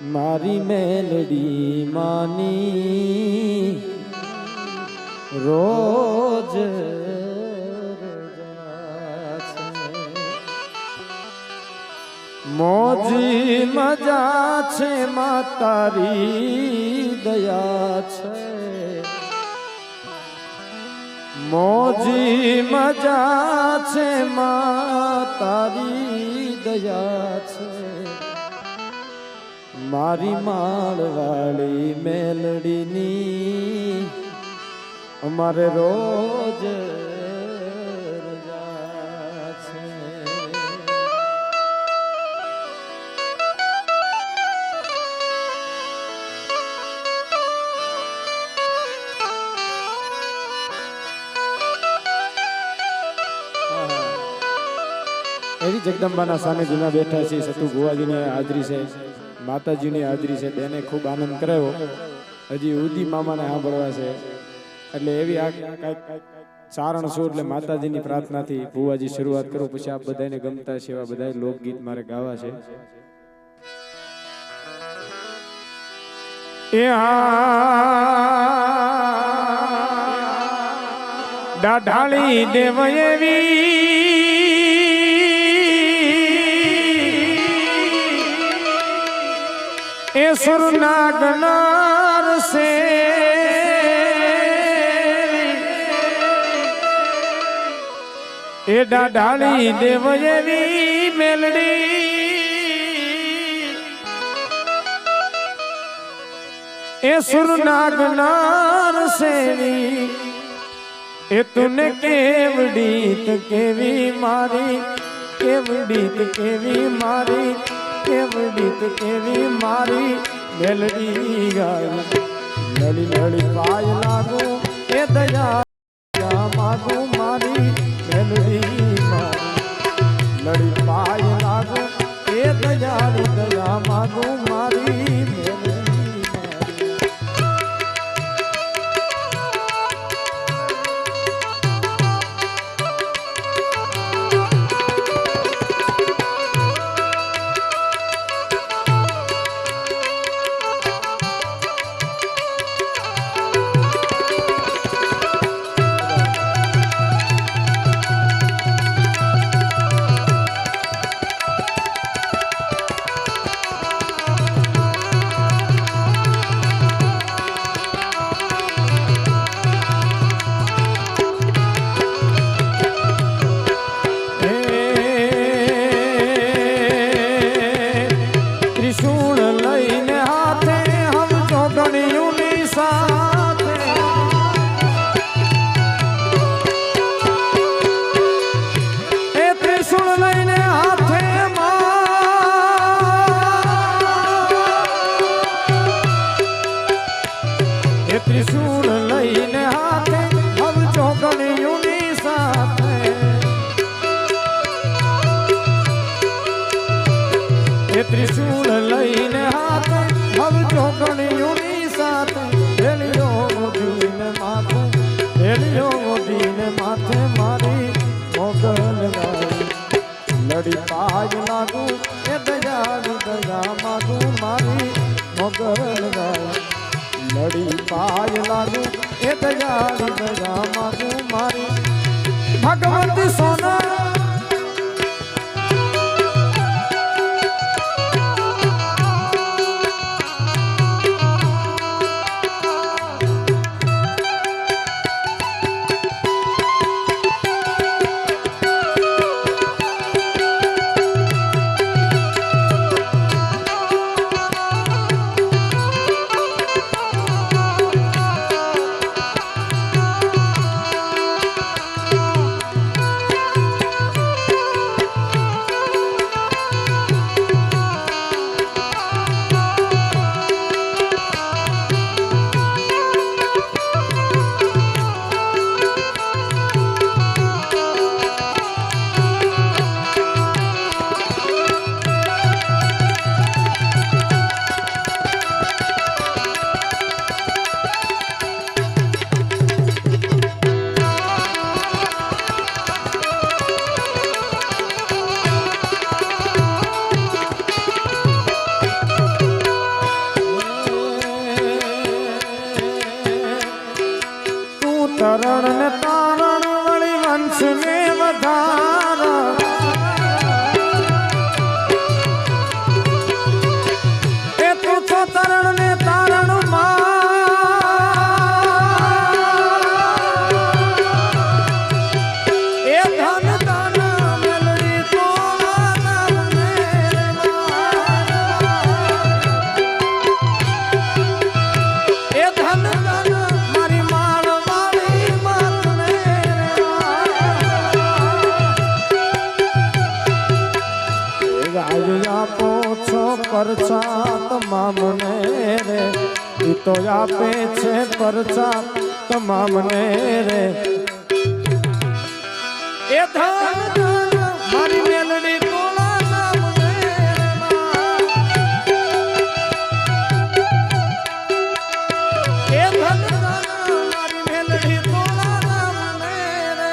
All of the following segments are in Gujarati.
મારી મેલડી માની રોજ મોજી મજા છે માં તારી દયા છે મોજી મજા છે માં તારી દયા છે મારી માળવાળી મેલડીની અમારે રોજ એવી જગદંબાના સાનિધ્યમાં બેઠા છે સતુ ભુવાજીની હાજરી છે માતાજીની હાજરી છે બેને ખૂબ આનંદ કરાયો હજી ઉદી મામાને સાંભળવા છે એટલે એવી આ કાંઈક ચારણ છું એટલે માતાજીની પ્રાર્થનાથી ભુવાજી શરૂઆત કરું પછી આપ બધાને ગમતા છે એવા બધા લોકગીત મારે ગાવા છે ડાઢાળી દેવ એવી એ સુરનાગનાર સે એ ડાઢાળી દેવ એવી મેલડી એ સુરનાગનાર સેવી એ તુને કેવડીત કેવી મારી કેવડીત કેવી મારી કેવડીત કેવી મારી મેલડી ગાય લડી લડી પાય લાગુ એ દયા માગુ મારી મેલડી મારી લડી પાય લાગુ એ દયા માગુ મારી ત્રિશૂળ લઈને હાથે હમ ચોકડીઓની સાથે એ ત્રિશૂળ લઈને હાથે હમ ચોકડીઓની સાથે હેલિયો મોઢીને માથે હેલિયો મોઢીને માથે મારી મોગલ ગાય લડી પાય લાગુ એ દયા માગુ મારી મોગલ ગાય લડી પાય લાગુ એ દયા માગુ મારી ભગવતી સોના આપો છો પરચા તમામને રે ઈ તો આપે છે પરચા તમામને રે એ ધન મારી મેલડી તોલા નામને એ ધન મારી મેલડી તોલા નામને રે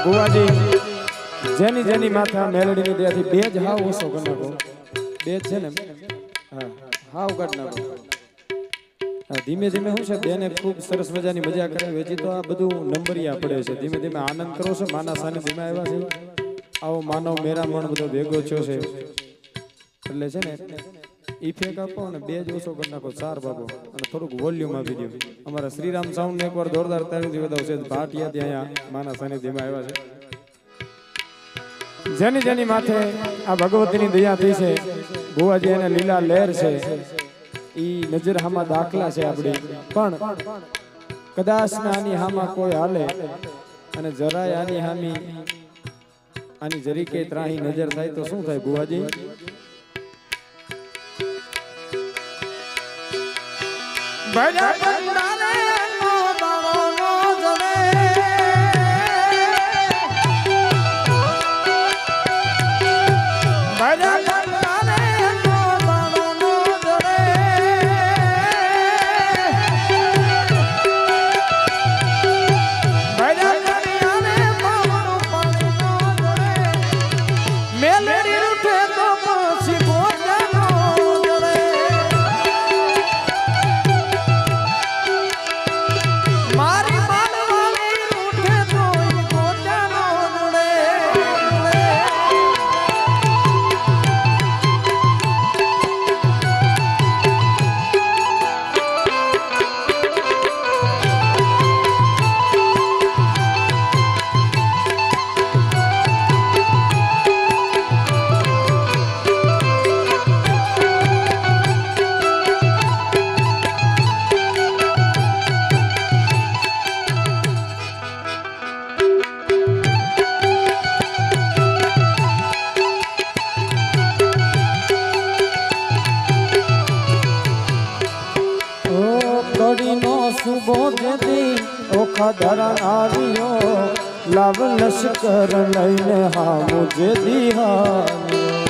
ભુવાજી જેની જેની માથે આ મેલડીની દયાથી બે જ હાવ ઓછો કરી નાખો બે જ છે ને હા હાવ કાઢી નાખો હા ધીમે ધીમે શું છે બેને ખૂબ સરસ મજાની મજા કરાવી હજી તો આ બધું નંબરિયા પડે છે ધીમે ધીમે આનંદ કરો છો માના સાનિધ્યમાં આવ્યા છે આવો માનવ મેરામણ બધો ભેગો થયો છે એટલે છે ને ઇફેક્ટ આપો અને બે જ ઓછો કરી નાખો ચાર બાબો અને થોડુંક વોલ્યુમ આપી દો અમારા શ્રીરામ સાઉન્ડ ને એકવાર જોરદાર તાળીથી વધાવશે ભાટિયાથી અહીંયા માના સાનિધ્યમાં આવ્યા છે જેની જેની માથે આ ભગવતીની દયા થઈ છે ભુવાજી એને લીલા લહેર છે ઈ નજર હામાં દાખલા છે આપણી પણ કદાચ આની હામાં કોઈ હાલે અને જરાય આની હામી આની જરીકે ત્રાહી નજર થાય તો શું થાય ભુવાજી ભજા બંદાને નો દાણો નો જડે ભજા બંદાને નો દાણો નો જડે ભજા બંદાને પાવનો પાણી નો જડે મેલડી રૂઠે તો પછી ગોજાનો જડે મારી માનવાળી રૂઠે તો ગોજાનો જડે ઓખા ધરા આવ્યો લાવ લશ્કર લઈને હા મુજે દિહાન્યો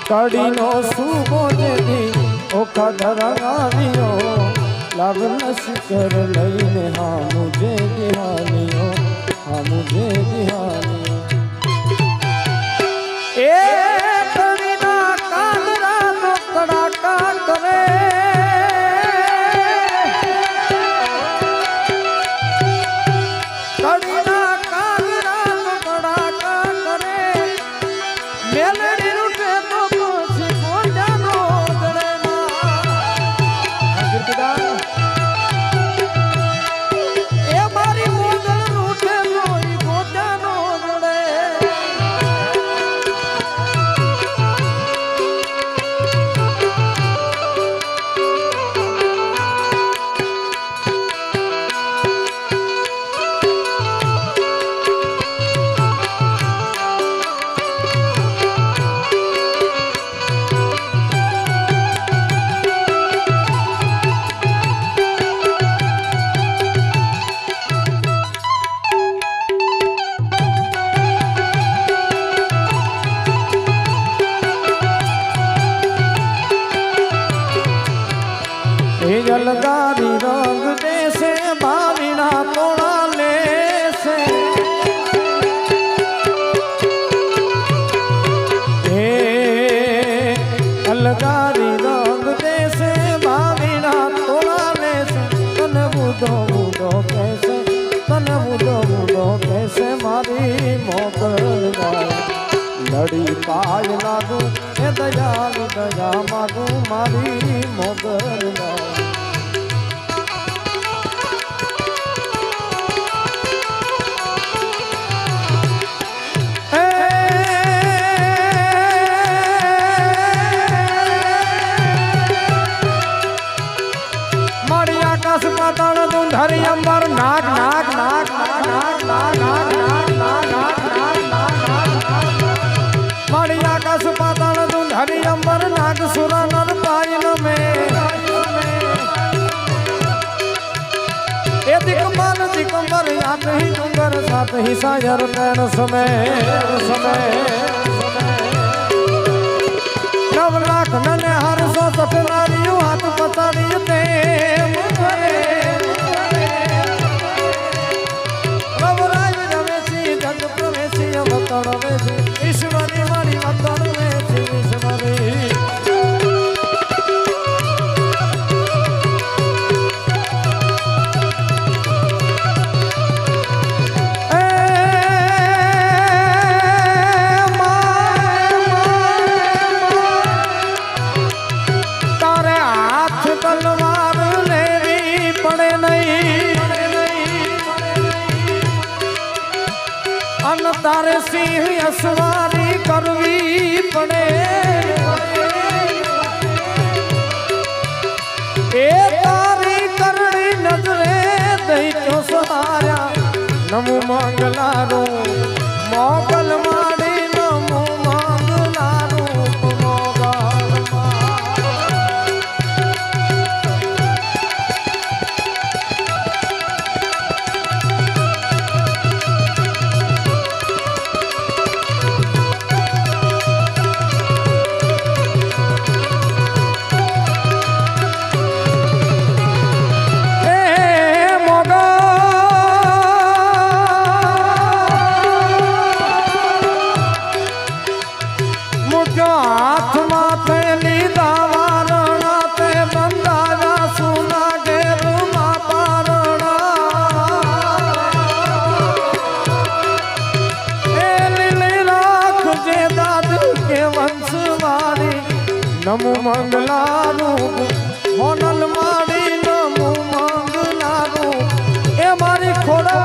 કડીનો સુબો જેથી ઓખા ધરા આવ્યો લાવ લશ્કર લઈને હા મુજે દિહાન્યો હા મુજે દિહાન્યો એ કડીના કાંદરાનો કડાકા કરે એ મારી મોગલ રૂઠે લોહી ગોજાનો જડે अलगारी रंग देसे भावीना तोड़ा लेसे हे अलगारी रंग देसे भावीना तोड़ा लेसे तने बुधो बुधो कैसे तने बुधो बुधो कैसे मारी मोकर लड़ी पाय लागू ए दयाल दया मागू मारी मोगर मारी आकाश पाताल तू धरी अंबर नाग नाग नाग नाग नाग नाग नाग नाग मारी आकाश पाताल तू धरी अंबर नाग सुरा नर पायल में ए दिगंबर याद ही डूंगर साथ ही सायर नैन समय नव लाख नने हर सो सठ नारियों हाथ पतारी ते रवराज रवेसी जग प्रवेशी अवतरण वेसी ईश्वरी मारी अवतरण वेसी ईश्वरी तारे सिंह असवारी करवी पड़े ए तारी करनी नजरे दई क्यों सहारा नमो मंगलारो मोगल माड़ी नमो मंगलारो नमो मंगलारू मोनल माड़ी नमो मंगलारू ए मारी खोड़ा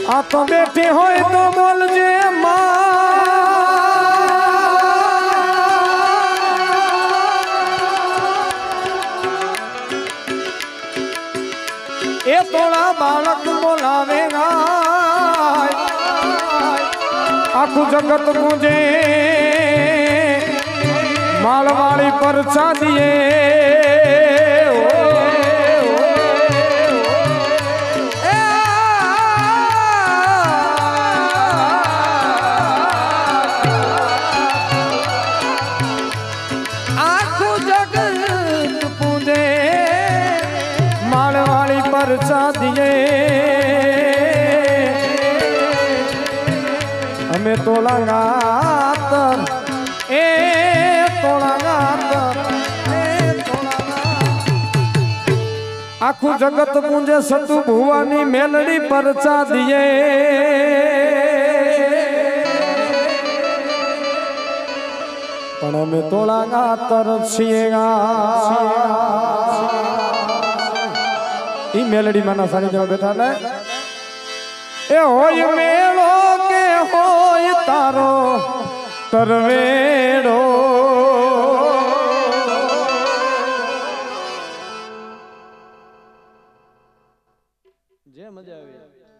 आ तो बैठे होए तो बोल जे मां ए तोड़ा बालक बोलावेगा आखू जगत मुझे मालवाड़ी पर चांदिए दिए हमें तोला गातर ए तोला गातर आखू जगत मुझे सतु भुवानी मेलड़ी परचा दिए पण हमें तोला गातर छिएगा ई मेलडी माना सानी जमा बैठा ने ए होय मेलो के होय तारो तरवेड़ो જે મજા આવી